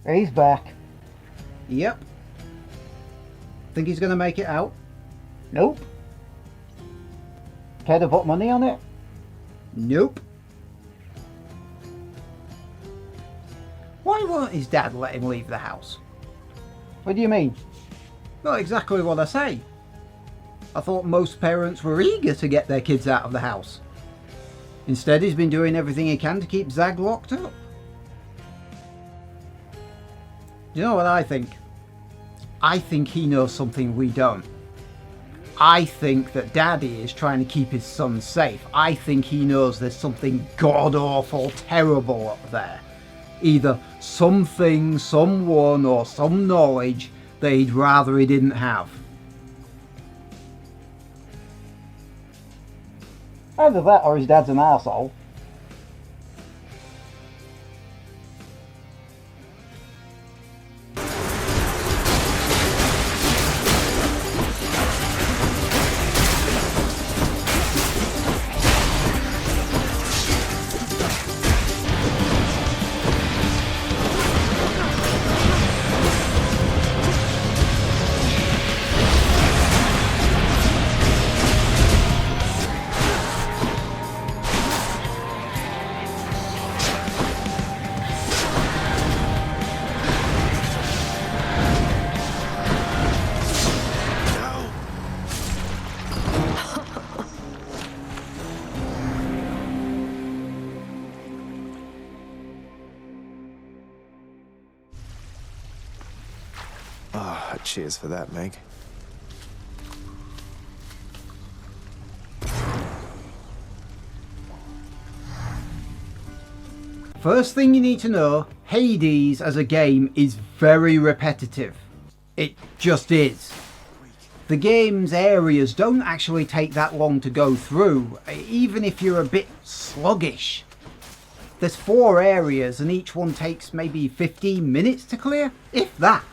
He's back. Yep. Think he's going to make it out? Nope. Care to put money on it? Nope. Why won't his dad let him leave the house? What do you mean? Not exactly what I say. I thought most parents were eager to get their kids out of the house. Instead, he's been doing everything he can to keep Zag locked up. Do you know what I think? I think he knows something we don't. I think that Daddy is trying to keep his son safe. I think he knows there's something god-awful terrible up there. Either something, someone, or some knowledge that he'd rather he didn't have. Either that or his dad's an arsehole. Cheers for that, Meg. First thing you need to know, Hades as a game is very repetitive. It just is. The game's areas don't actually take that long to go through, even if you're a bit sluggish. There's 4 areas and each one takes maybe 15 minutes to clear, if that.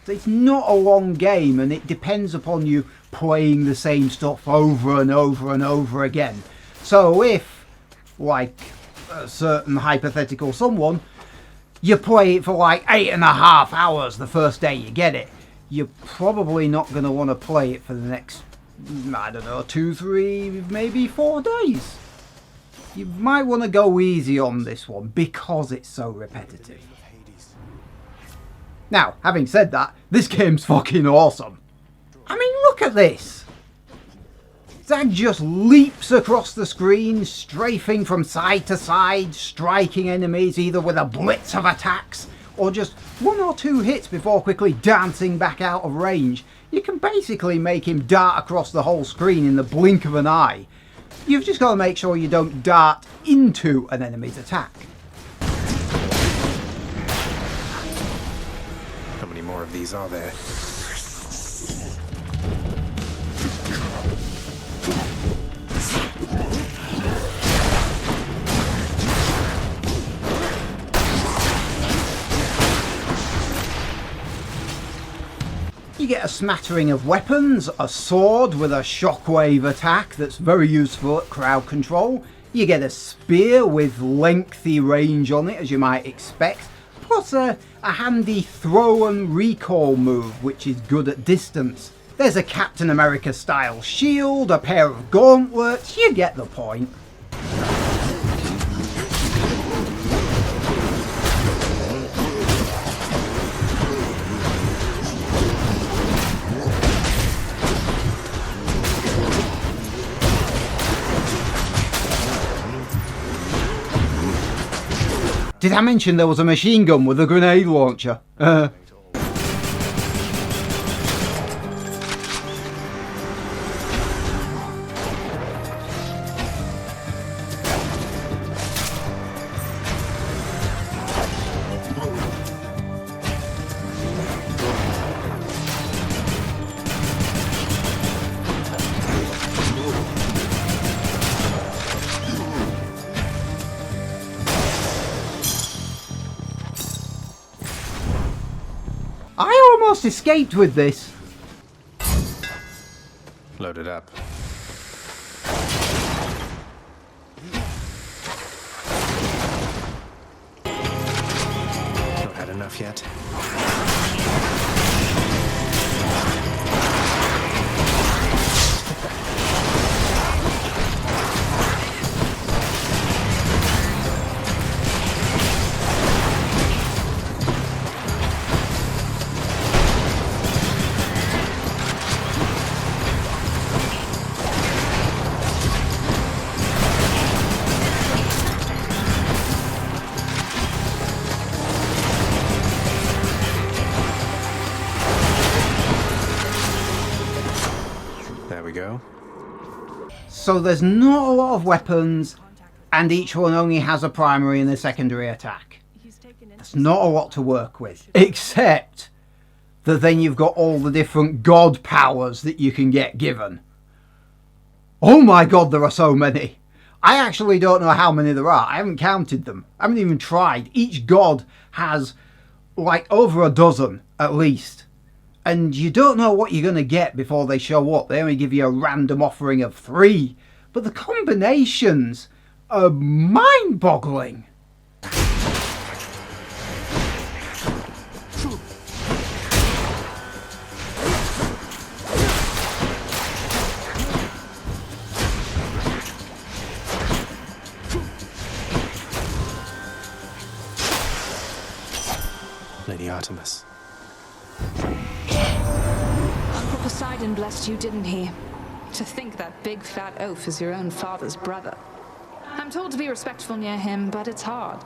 It's not a long game and it depends upon you playing the same stuff over and over and over again. So if, like a certain hypothetical someone, you play it for like 8.5 hours the first day you get it, you're probably not going to want to play it for the next, I don't know, 2, 3, maybe 4 days. You might want to go easy on this one because it's so repetitive. Now, having said that, this game's fucking awesome. I mean, look at this. Zag just leaps across the screen, strafing from side to side, striking enemies either with a blitz of attacks or just 1 or 2 hits before quickly dancing back out of range. You can basically make him dart across the whole screen in the blink of an eye. You've just got to make sure you don't dart into an enemy's attack. How many more of these are there? You get a smattering of weapons, a sword with a shockwave attack that's very useful at crowd control. You get a spear with lengthy range on it, as you might expect, plus a handy throw and recall move, which is good at distance. There's a Captain America style shield, a pair of gauntlets, you get the point. Did I mention there was a machine gun with a grenade launcher? I almost escaped with this. Load it up. Not had enough yet? There we go. So there's not a lot of weapons, and each one only has a primary and a secondary attack. That's not a lot to work with, except that then you've got all the different god powers that you can get given. Oh my god, there are so many. I actually don't know how many there are. I haven't counted them. I haven't even tried. Each god has like over a dozen at least. And you don't know what you're going to get before they show up. They only give you a random offering of 3. But the combinations are mind-boggling. Lady Artemis. Uncle Poseidon blessed you, didn't he? To think that big fat oaf is your own father's brother. I'm told to be respectful near him, but it's hard.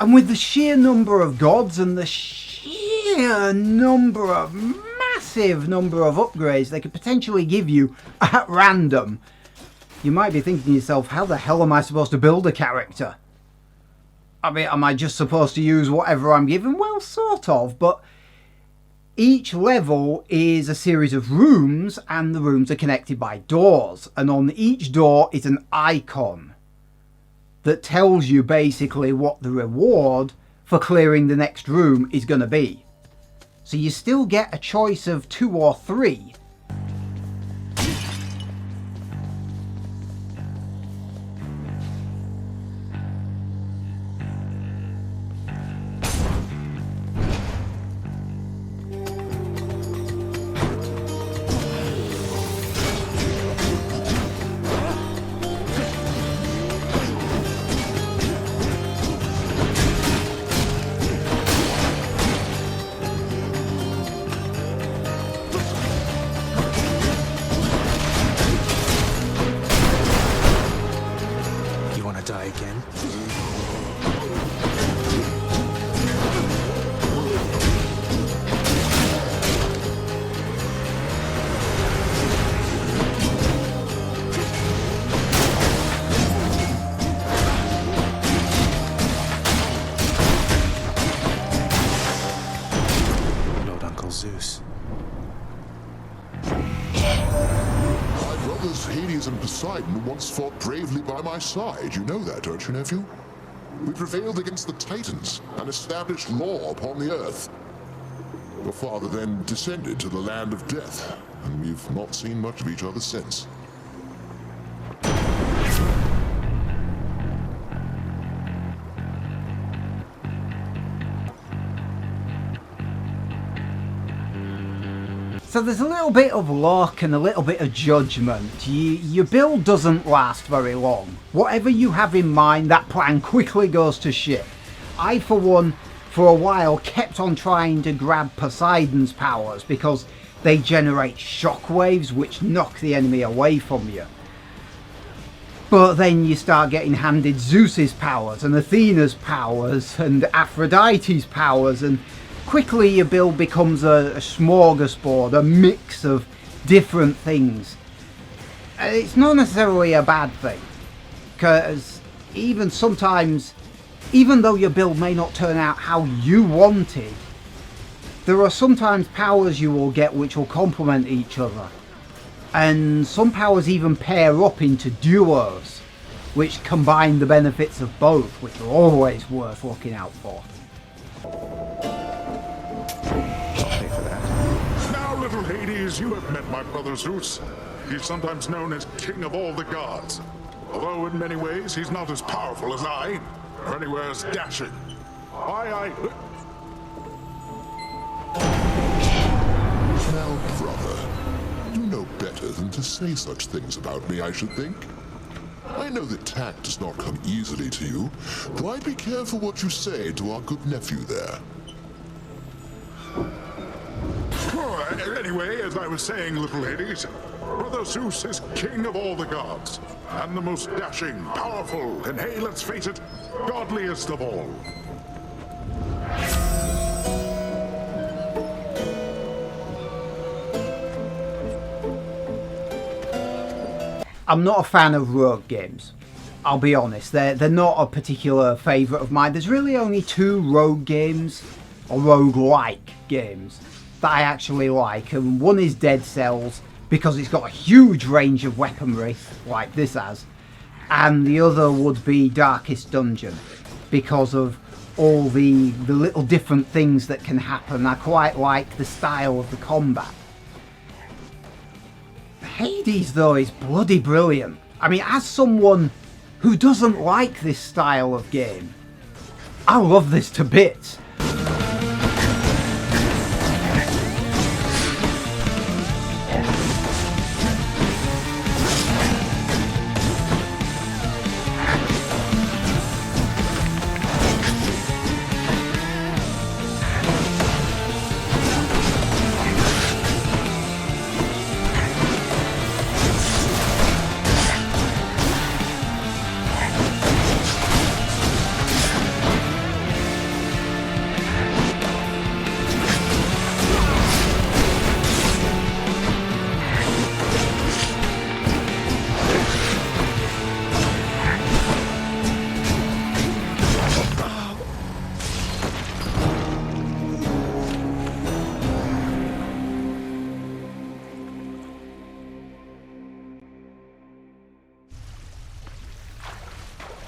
And with the sheer number of gods and the sheer massive number of upgrades they could potentially give you at random, you might be thinking to yourself, how the hell am I supposed to build a character? I mean, am I just supposed to use whatever I'm given? Well, sort of, but each level is a series of rooms, and the rooms are connected by doors, and on each door is an icon that tells you basically what the reward for clearing the next room is going to be. So you still get a choice of 2 or 3. Die again? Lord Uncle Zeus. Hades and Poseidon once fought bravely by my side. You know that, don't you, nephew? We prevailed against the Titans and established law upon the earth. Your father then descended to the land of death, and we've not seen much of each other since. So there's a little bit of luck and a little bit of judgment. Your build doesn't last very long. Whatever you have in mind, that plan quickly goes to shit. I, for one, for a while kept on trying to grab Poseidon's powers because they generate shockwaves which knock the enemy away from you. But then you start getting handed Zeus's powers and Athena's powers and Aphrodite's powers, and quickly your build becomes a smorgasbord, a mix of different things. It's not necessarily a bad thing, because even sometimes, even though your build may not turn out how you wanted, there are sometimes powers you will get which will complement each other. And some powers even pair up into duos, which combine the benefits of both, which are always worth looking out for. Now, little Hades, Perhaps you have met my brother Zeus. He's sometimes known as King of all the gods. Although in many ways he's not as powerful as I, or anywhere as dashing. Now, brother, you know better than to say such things about me, I should think. I know that tact does not come easily to you, though I'd be careful what you say to our good nephew there. Anyway, as I was saying, little ladies, Brother Zeus is king of all the gods, and the most dashing, powerful, and hey, let's face it, godliest of all. I'm not a fan of rogue games. I'll be honest, they're not a particular favourite of mine. There's really only 2 rogue games, or rogue-like games, that I actually like, and one is Dead Cells, because it's got a huge range of weaponry, like this has, and the other would be Darkest Dungeon, because of all the little different things that can happen. I quite like the style of the combat. Hades, though, is bloody brilliant. I mean, as someone who doesn't like this style of game, I love this to bits.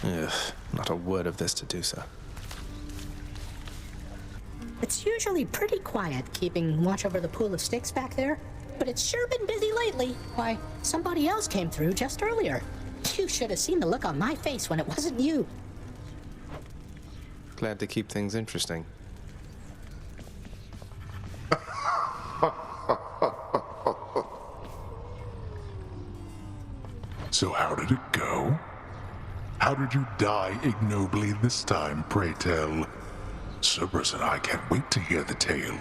Ugh, not a word of this to Dusa. It's usually pretty quiet keeping watch over the pool of sticks back there, but it's sure been busy lately. Why, somebody else came through just earlier. You should have seen the look on my face when it wasn't you. Glad to keep things interesting. So how did it go? How did you die ignobly this time, pray tell? Cerberus and I can't wait to hear the tale.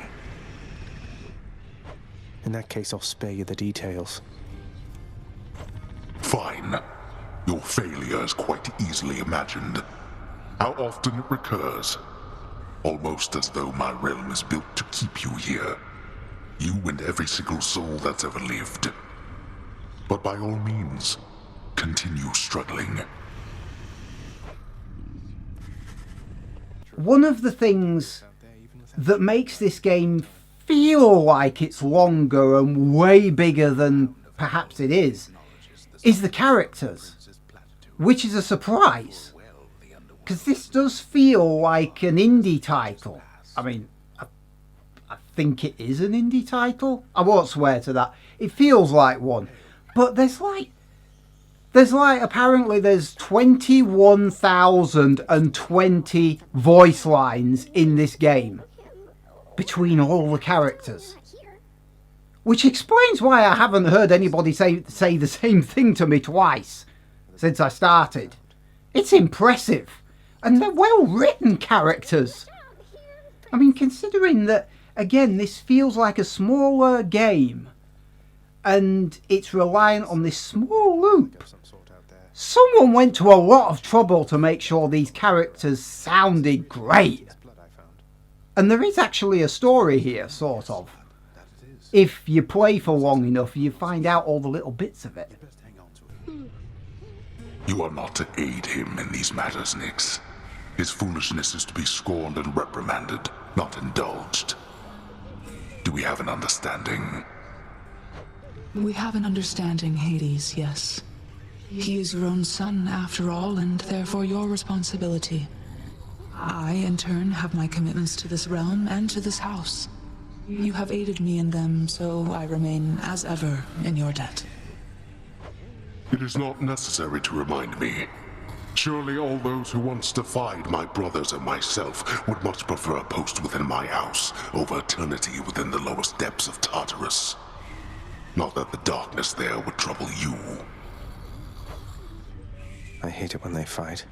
In that case, I'll spare you the details. Fine. Your failure is quite easily imagined. How often it recurs. Almost as though my realm is built to keep you here. You and every single soul that's ever lived. But by all means, continue struggling. One of the things that makes this game feel like it's longer and way bigger than perhaps it is the characters, which is a surprise, because this does feel like an indie title. I mean, I think it is an indie title. I won't swear to that. It feels like one, but there's apparently there's 21,020 voice lines in this game between all the characters, which explains why I haven't heard anybody say the same thing to me twice since I started. It's impressive, and they're well written characters. I mean, considering that, again, this feels like a smaller game and it's reliant on this small loop. Someone went to a lot of trouble to make sure these characters sounded great. And there is actually a story here, sort of. If you play for long enough, you find out all the little bits of it. You are not to aid him in these matters, Nyx. His foolishness is to be scorned and reprimanded, not indulged. Do we have an understanding? We have an understanding, Hades, yes. He is your own son, after all, and therefore your responsibility. I, in turn, have my commitments to this realm and to this house. You have aided me in them, so I remain, as ever, in your debt. It is not necessary to remind me. Surely all those who once defied my brothers and myself would much prefer a post within my house over eternity within the lowest depths of Tartarus. Not that the darkness there would trouble you. I hate it when they fight.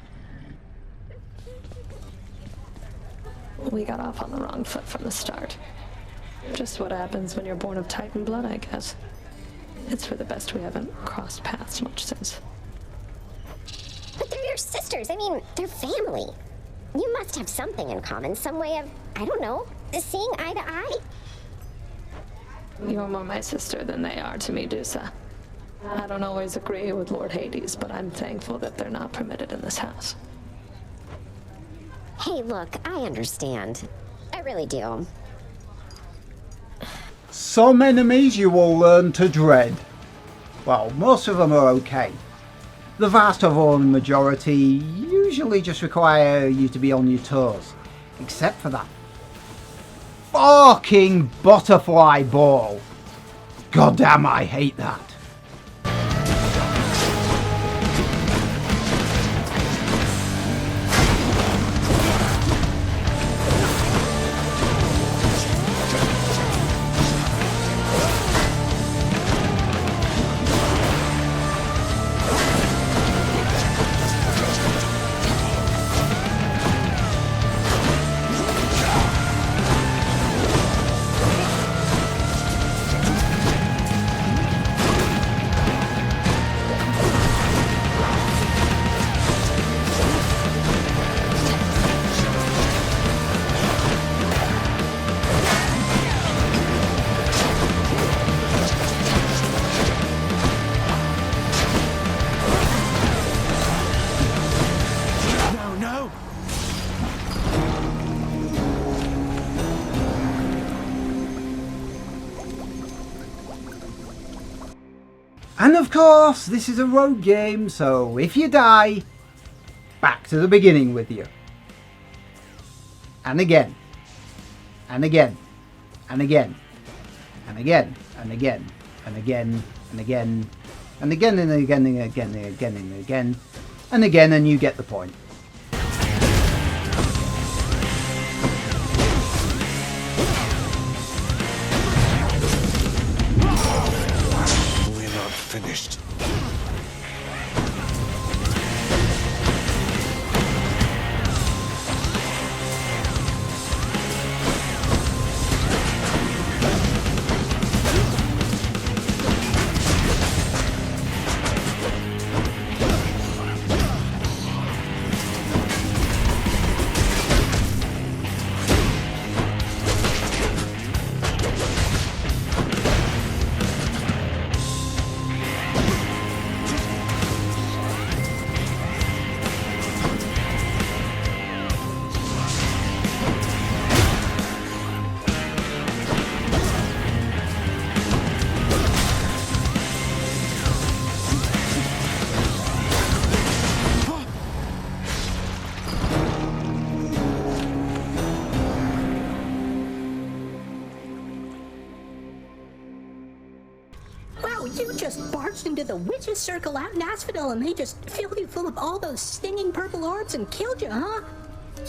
We got off on the wrong foot from the start. Just what happens when you're born of Titan blood, I guess. It's for the best we haven't crossed paths much since. But they're your sisters. I mean, they're family. You must have something in common, some way of, I don't know, seeing eye to eye. You're more my sister than they are to me, Dusa. I don't always agree with Lord Hades, but I'm thankful that they're not permitted in this house. Hey, look, I understand. I really do. Some enemies you will learn to dread. Well, most of them are okay. The vast overwhelming majority usually just require you to be on your toes. Except for that fucking butterfly ball. God damn, I hate that. And of course, this is a rogue game, so if you die, back to the beginning with you. And again. And again. And again. And again. And again. And again. And again. And again and again and again and again and again. And again, and you get the point. Finished. You just barged into the witches' circle out in Asphodel and they just filled you full of all those stinging purple orbs and killed you, huh?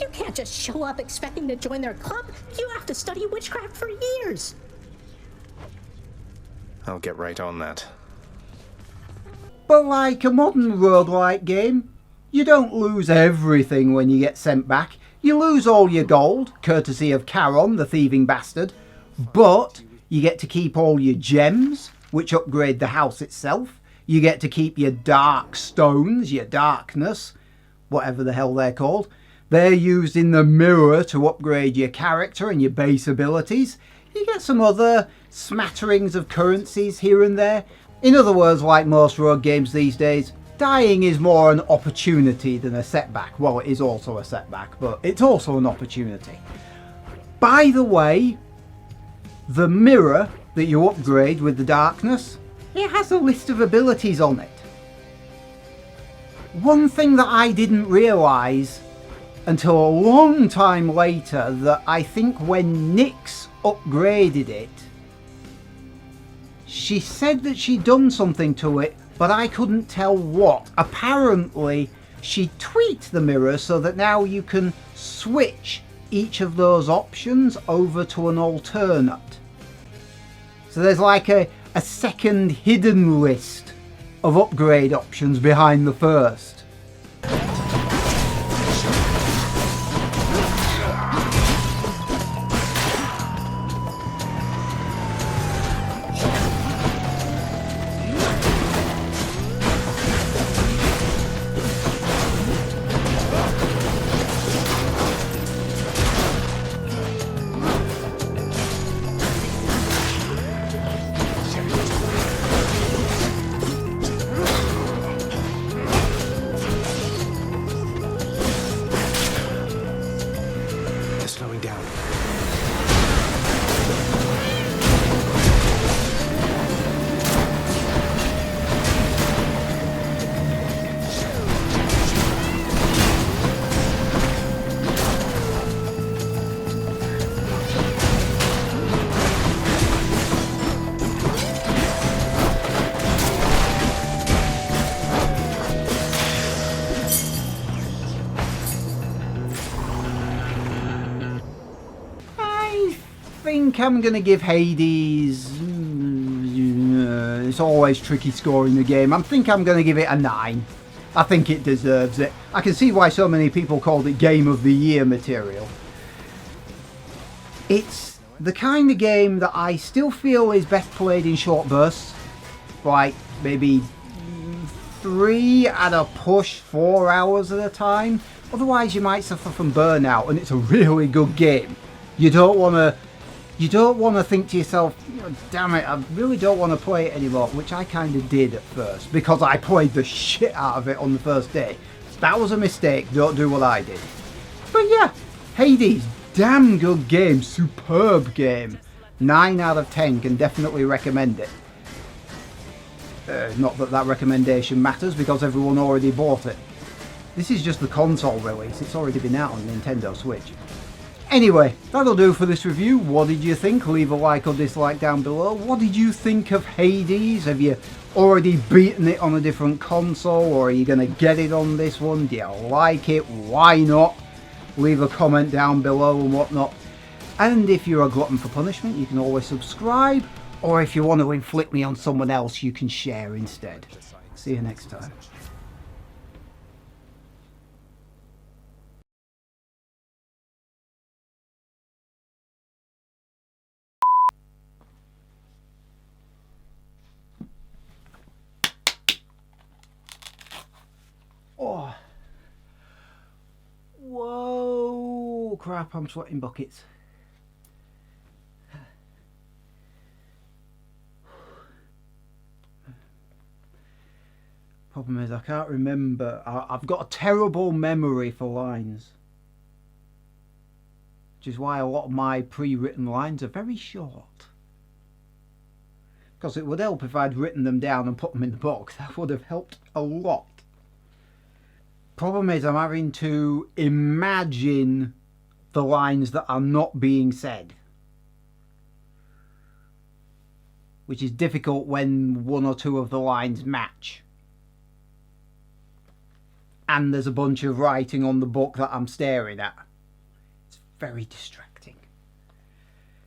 You can't just show up expecting to join their club. You have to study witchcraft for years. I'll get right on that. But like a modern roguelike game, you don't lose everything when you get sent back. You lose all your gold, courtesy of Charon, the thieving bastard, but you get to keep all your gems, which upgrade the house itself. You get to keep your dark stones, your darkness, whatever the hell they're called. They're used in the mirror to upgrade your character and your base abilities. You get some other smatterings of currencies here and there. In other words, like most rogue games these days, dying is more an opportunity than a setback. Well, it is also a setback, but it's also an opportunity. By the way, the mirror that you upgrade with the darkness, it has a list of abilities on it. One thing that I didn't realise until a long time later, that I think when Nyx upgraded it. She said that she'd done something to it, but I couldn't tell what. Apparently, she tweaked the mirror so that now you can switch each of those options over to an alternate. So there's like a second hidden list of upgrade options behind the first. They're slowing down. I think I'm going to give Hades... it's always tricky scoring the game. I think I'm going to give it a 9. I think it deserves it. I can see why so many people called it Game of the Year material. It's the kind of game that I still feel is best played in short bursts. Like maybe 3 at a push, 4 hours at a time. Otherwise you might suffer from burnout, and it's a really good game. You don't want to think to yourself, damn it, I really don't want to play it anymore, which I kind of did at first because I played the shit out of it on the first day. That was a mistake, don't do what I did. But yeah, Hades, damn good game, superb game. 9 out of 10, can definitely recommend it. Not that that recommendation matters because everyone already bought it. This is just the console release, it's already been out on Nintendo Switch. Anyway, that'll do for this review. What did you think? Leave a like or dislike down below. What did you think of Hades? Have you already beaten it on a different console, or are you going to get it on this one? Do you like it? Why not? Leave a comment down below and whatnot. And if you're a glutton for punishment, you can always subscribe, or if you want to inflict me on someone else, you can share instead. See you next time. Oh. Whoa, crap, I'm sweating buckets. Problem is I can't remember. I've got a terrible memory for lines. Which is why a lot of my pre-written lines are very short. Because it would help if I'd written them down and put them in the book. That would have helped a lot. Problem is I'm having to imagine the lines that are not being said, which is difficult when 1 or 2 of the lines match and there's a bunch of writing on the book that I'm staring at. It's very distracting.